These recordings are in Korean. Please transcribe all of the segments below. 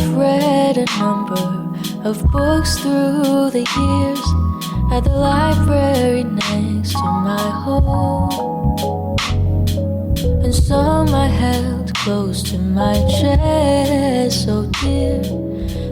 I've read a number of books through the years at the library next to my home, and some I held close to my chest, so dear.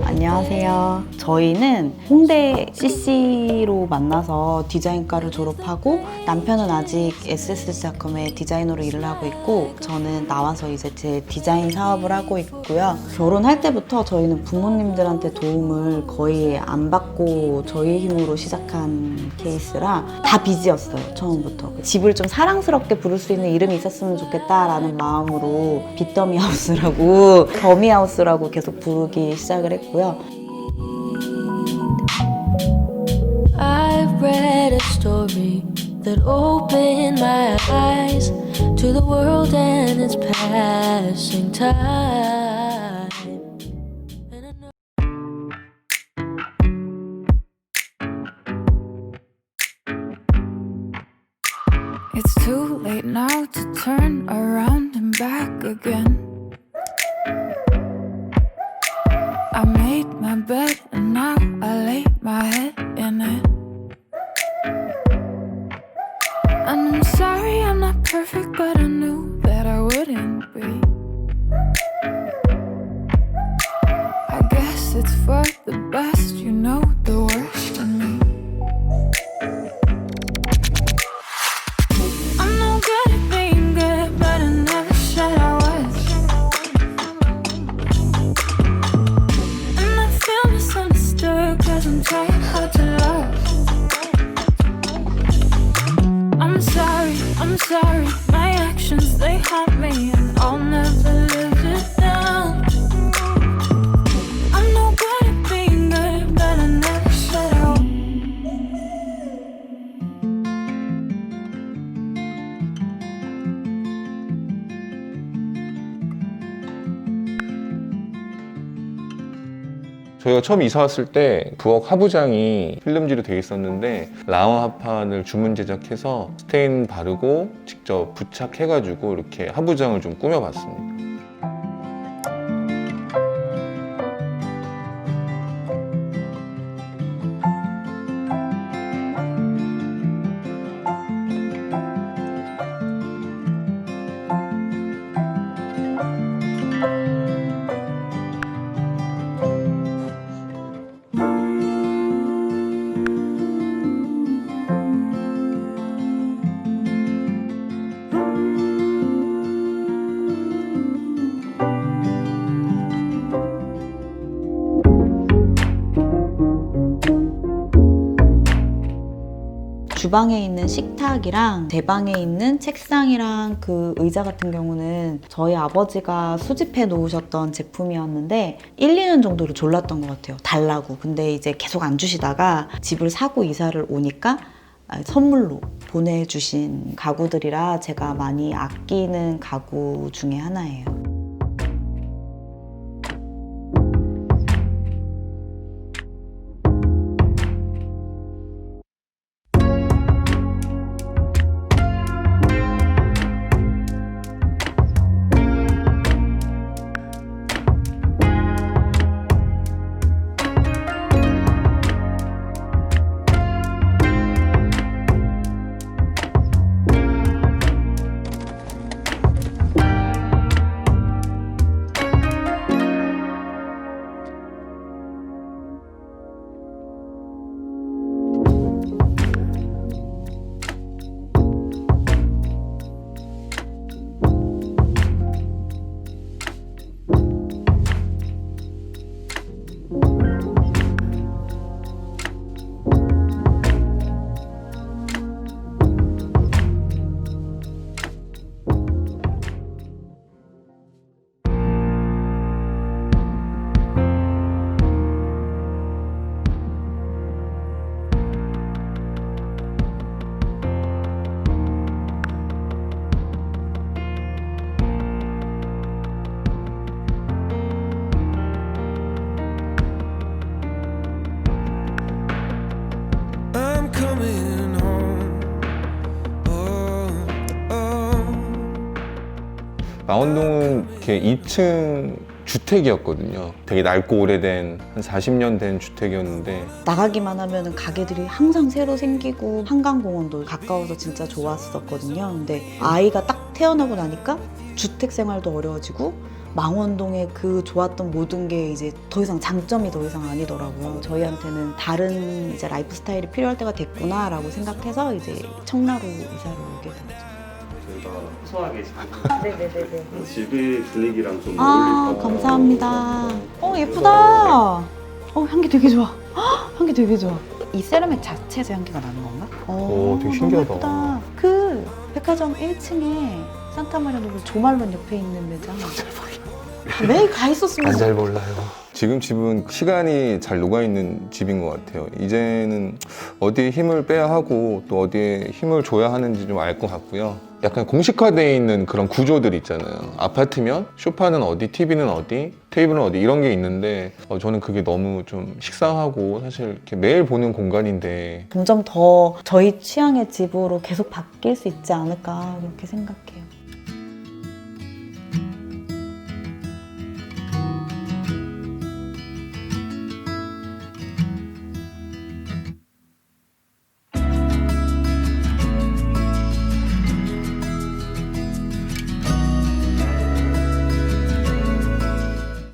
안녕하세요. 저희는 홍대 CC로 만나서 디자인과를 졸업하고, 남편은 아직 SS작품의 디자이너로 일을 하고 있고, 저는 나와서 이제 제 디자인 사업을 하고 있고요. 결혼할 때부터 저희는 부모님들한테 도움을 거의 안 받고 저희 힘으로 시작한 케이스라 다 빚이었어요, 처음부터. 집을 좀 사랑스럽게 부를 수 있는 이름이 있었으면 좋겠다라는 마음으로 빚더미하우스라고 더미하우스라고 계속 부르기 시작을 했고요. I've read a story that opened my eyes to the world and its passing time. And I know It's too late now to turn around and back again. I made my bed and now I lay my head in it. And I'm sorry I'm not perfect, but I knew that I wouldn't be. I guess it's for the best, you know the worst in me. I'm no good at being good, but I never said I was. And I feel misunderstood, cause I'm trying hard to love. I'm sorry, my actions, they haunt me, and I'll never live it down. I'm no good at being good, but I never said I was. 저희가 처음 이사 왔을 때 부엌 하부장이 필름지로 되어 있었는데 라와 합판을 주문 제작해서 스테인 바르고 직접 부착해가지고 이렇게 하부장을 좀 꾸며봤습니다. 주방에 있는 식탁이랑 대방에 있는 책상이랑 그 의자 같은 경우는 저희 아버지가 수집해 놓으셨던 제품이었는데 1, 2년 정도를 졸랐던 것 같아요. 달라고. 근데 이제 계속 안 주시다가 집을 사고 이사를 오니까 선물로 보내주신 가구들이라 제가 많이 아끼는 가구 중에 하나예요. 망원동은 이렇게 2층 주택이었거든요. 되게 낡고 오래된 한 40년 된 주택이었는데 나가기만 하면은 가게들이 항상 새로 생기고 한강공원도 가까워서 진짜 좋았었거든요. 근데 아이가 딱 태어나고 나니까 주택 생활도 어려워지고 망원동의 그 좋았던 모든 게 이제 더 이상 장점이 더 이상 아니더라고요. 저희한테는 다른 이제 라이프 스타일이 필요할 때가 됐구나라고 생각해서 이제 청라로 이사를 오게 됐죠. 저희가 소소하게 지금 네네네네. 집의 분위기랑 좀 아, 어울릴 것 감사합니다. 예쁘다. 향기 되게 좋아. 헉, 향기 되게 좋아. 이 세라믹 자체에서 향기가 나는 건가? 오, 되게 너무 신기하다. 예쁘다. 그 백화점 1층에 산타마리아 노블 조말론 옆에 있는 매장. 매일 가 있었으면 잘 몰라요. 지금 집은 시간이 잘 녹아있는 집인 것 같아요. 이제는 어디에 힘을 빼야 하고 또 어디에 힘을 줘야 하는지 좀 알 것 같고요. 약간 공식화되어 있는 그런 구조들 있잖아요. 아파트면 소파는 어디, TV는 어디, 테이블은 어디 이런 게 있는데 저는 그게 너무 좀 식상하고 사실 이렇게 매일 보는 공간인데 점점 더 저희 취향의 집으로 계속 바뀔 수 있지 않을까 그렇게 생각해요.